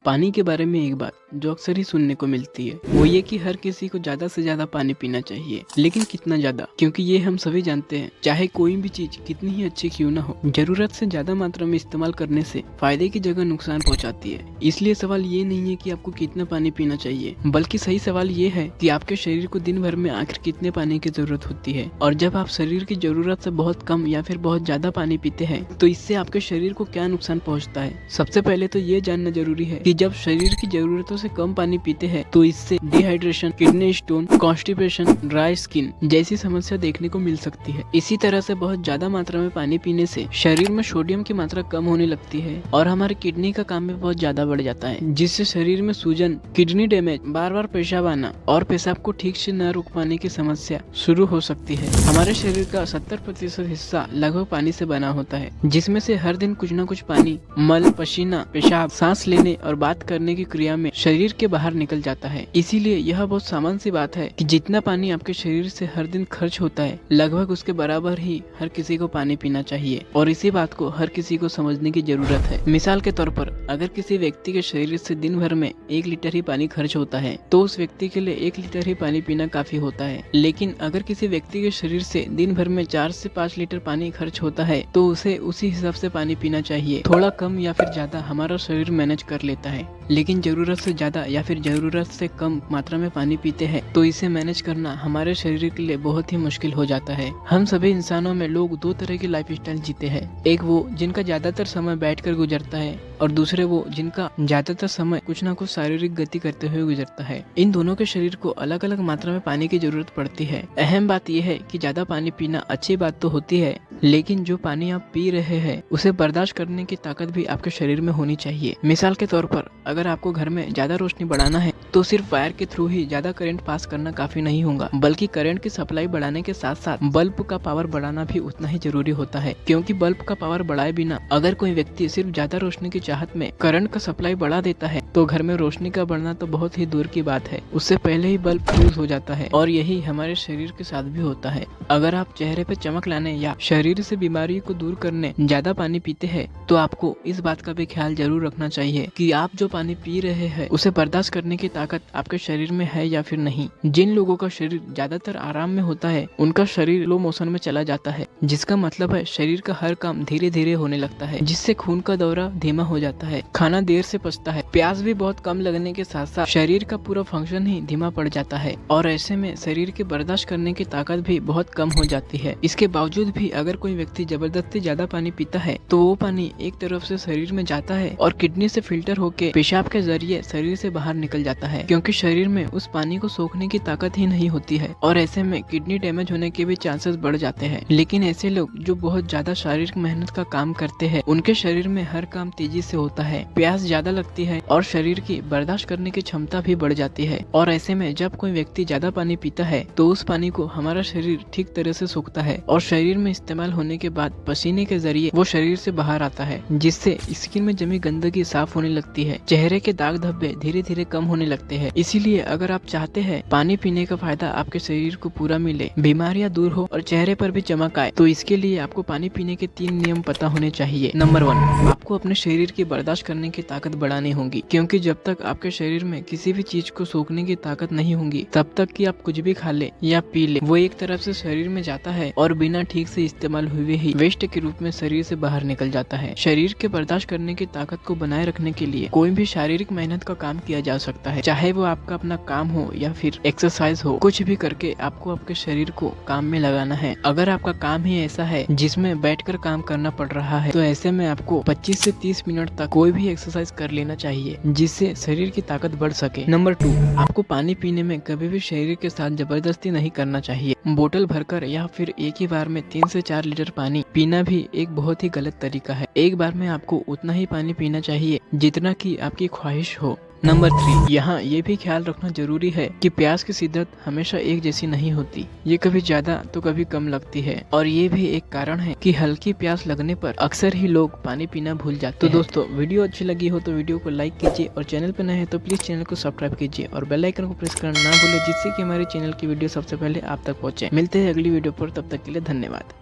पानी के बारे में एक बात जो अक्सर ही सुनने को मिलती है वो ये कि हर किसी को ज्यादा से ज्यादा पानी पीना चाहिए, लेकिन कितना ज्यादा? क्योंकि ये हम सभी जानते हैं, चाहे कोई भी चीज कितनी ही अच्छी क्यों ना हो, जरूरत से ज्यादा मात्रा में इस्तेमाल करने से फायदे की जगह नुकसान पहुंचाती है। इसलिए सवाल ये नहीं है कि आपको कितना पानी पीना चाहिए, बल्कि सही सवाल ये है कि आपके शरीर को दिन भर में आखिर कितने पानी की जरूरत होती है। और जब आप शरीर की जरूरत से बहुत कम या फिर बहुत ज्यादा पानी पीते हैं तो इससे आपके शरीर को क्या नुकसान पहुँचता है। सबसे पहले तो ये जानना जरूरी है कि जब शरीर की जरूरतों से कम पानी पीते हैं तो इससे dehydration, kidney stone, constipation, dry skin जैसी समस्या देखने को मिल सकती है। इसी तरह से बहुत ज्यादा मात्रा में पानी पीने से शरीर में सोडियम की मात्रा कम होने लगती है और हमारे किडनी का काम भी बहुत ज्यादा बढ़ जाता है, जिससे शरीर में सूजन, किडनी डैमेज, बार बार पेशाब आना और पेशाब को ठीक से न रोक पाने की समस्या शुरू हो सकती है। हमारे शरीर का 70% हिस्सा लगभग पानी से बना होता है, जिसमें से हर दिन कुछ न कुछ पानी मल, पसीना, पेशाब, सांस लेने और बात करने की क्रिया में शरीर के बाहर निकल जाता है। इसीलिए यह बहुत सामान्य सी बात है कि जितना पानी आपके शरीर से हर दिन खर्च होता है लगभग उसके बराबर ही हर किसी को पानी पीना चाहिए, और इसी बात को हर किसी को समझने की जरूरत है। मिसाल के तौर पर अगर किसी व्यक्ति के शरीर से दिन भर में 1 लीटर ही पानी खर्च होता है तो उस व्यक्ति के लिए 1 लीटर ही पानी पीना काफी होता है। लेकिन अगर किसी व्यक्ति के शरीर से दिन भर में 4 से 5 लीटर पानी खर्च होता है तो उसे उसी हिसाब से पानी पीना चाहिए। थोड़ा कम या फिर ज्यादा हमारा शरीर मैनेज कर लेता है, लेकिन जरूरत से ज्यादा या फिर जरूरत से कम मात्रा में पानी पीते हैं तो इसे मैनेज करना हमारे शरीर के लिए बहुत ही मुश्किल हो जाता है। हम सभी इंसानों में लोग 2 तरह की लाइफ स्टाइल जीते हैं, एक वो जिनका ज्यादातर समय बैठकर गुजरता है और दूसरे वो जिनका ज्यादातर समय कुछ न कुछ शारीरिक गति करते हुए गुजरता है। इन दोनों के शरीर को अलग अलग मात्रा में पानी की जरूरत पड़ती है। अहम बात यह है कि ज्यादा पानी पीना अच्छी बात तो होती है, लेकिन जो पानी आप पी रहे हैं उसे बर्दाश्त करने की ताकत भी आपके शरीर में होनी चाहिए। मिसाल के तौर पर अगर आपको घर में ज्यादा रोशनी बढ़ाना है तो सिर्फ वायर के थ्रू ही ज्यादा करंट पास करना काफी नहीं होगा, बल्कि करंट की सप्लाई बढ़ाने के साथ साथ बल्ब का पावर बढ़ाना भी उतना ही जरूरी होता है। क्योंकि बल्ब का पावर बढ़ाए बिना अगर कोई व्यक्ति सिर्फ ज्यादा रोशनी की चाहत में करंट का सप्लाई बढ़ा देता है तो घर में रोशनी का बढ़ना तो बहुत ही दूर की बात है, उससे पहले ही बल्ब फ्यूज हो जाता है। और यही हमारे शरीर के साथ भी होता है। अगर आप चेहरे पे चमक लाने या शरीर से बीमारी को दूर करने ज्यादा पानी पीते हैं तो आपको इस बात का भी ख्याल जरूर रखना चाहिए कि आप जो पानी पी रहे हैं उसे बर्दाश्त करने की ताकत आपके शरीर में है या फिर नहीं। जिन लोगों का शरीर ज्यादातर आराम में होता है उनका शरीर स्लो मोशन में चला जाता है, जिसका मतलब है शरीर का हर काम धीरे धीरे होने लगता है, जिससे खून का दौरा धीमा हो जाता है, खाना देर से पचता है, प्यास भी बहुत कम लगने के साथ साथ शरीर का पूरा फंक्शन ही धीमा पड़ जाता है और ऐसे में शरीर की बर्दाश्त करने की ताकत भी बहुत कम हो जाती है। इसके बावजूद भी अगर कोई व्यक्ति जबरदस्ती ज्यादा पानी पीता है तो वो पानी एक तरफ से शरीर में जाता है और किडनी से फिल्टर होके पेशाब के जरिए शरीर से बाहर निकल जाता है, क्योंकि शरीर में उस पानी को सोखने की ताकत ही नहीं होती है और ऐसे में किडनी डैमेज होने के भी चांसेस बढ़ जाते हैं। लेकिन ऐसे लोग जो बहुत ज्यादा शारीरिक मेहनत का काम करते हैं उनके शरीर में हर काम तेजी से होता है, प्यास ज्यादा लगती है और शरीर की बर्दाश्त करने की क्षमता भी बढ़ जाती है। और ऐसे में जब कोई व्यक्ति ज्यादा पानी पीता है तो उस पानी को हमारा शरीर ठीक तरह से सोखता है और शरीर में इस्तेमाल होने के बाद पसीने के जरिए वो शरीर से बाहर आता है, जिससे स्किन में जमी गंदगी साफ होने लगती है, चेहरे के दाग धब्बे धीरे धीरे कम होने लगते हैं। इसीलिए अगर आप चाहते हैं पानी पीने का फायदा आपके शरीर को पूरा मिले, बीमारियां दूर हो और चेहरे पर भी चमक आए, तो इसके लिए आपको पानी पीने के 3 नियम पता होने चाहिए। नंबर 1, आपको अपने शरीर की बर्दाश्त करने की ताकत बढ़ानी होगी, क्योंकि जब तक आपके शरीर में किसी भी चीज को सोखने की ताकत नहीं होगी तब तक कि आप कुछ भी खा ले या पी ले वो एक तरफ से शरीर में जाता है और बिना ठीक से इस्तेमाल हुए ही वेस्ट के रूप में शरीर से बाहर निकल जाता है। शरीर के बर्दाश्त करने की ताकत को बनाए रखने के लिए कोई भी शारीरिक मेहनत का काम किया जा सकता है, चाहे वो आपका अपना काम हो या फिर एक्सरसाइज हो। कुछ भी करके आपको आपके शरीर को काम में लगाना है। अगर आपका काम ही ऐसा है जिसमें बैठकर काम करना पड़ रहा है तो ऐसे में आपको 25 से 30 मिनट तक कोई भी एक्सरसाइज कर लेना चाहिए, जिससे शरीर की ताकत बढ़ सके। नंबर 2, आपको पानी पीने में कभी भी शरीर के साथ जबरदस्ती नहीं करना चाहिए। बोतल भरकर या फिर एक ही बार में 3 से 4 लीटर पानी पीना भी एक बहुत ही गलत तरीका है। एक बार में आपको उतना ही पानी पीना चाहिए जितना कि आपकी ख्वाहिश हो। नंबर 3, यहाँ ये भी ख्याल रखना जरूरी है कि प्यास की शिद्दत हमेशा एक जैसी नहीं होती, ये कभी ज्यादा तो कभी कम लगती है और ये भी एक कारण है कि हल्की प्यास लगने पर अक्सर ही लोग पानी पीना भूल जाते हैं। तो दोस्तों, वीडियो अच्छी लगी हो तो वीडियो को लाइक कीजिए और चैनल पे नए हैं तो प्लीज चैनल को सब्सक्राइब कीजिए और बेल आइकन को प्रेस करना ना भूले, जिससे कि हमारे चैनल की वीडियो सबसे पहले आप तक पहुँचे। मिलते हैं अगली वीडियो पर, तब तक के लिए धन्यवाद।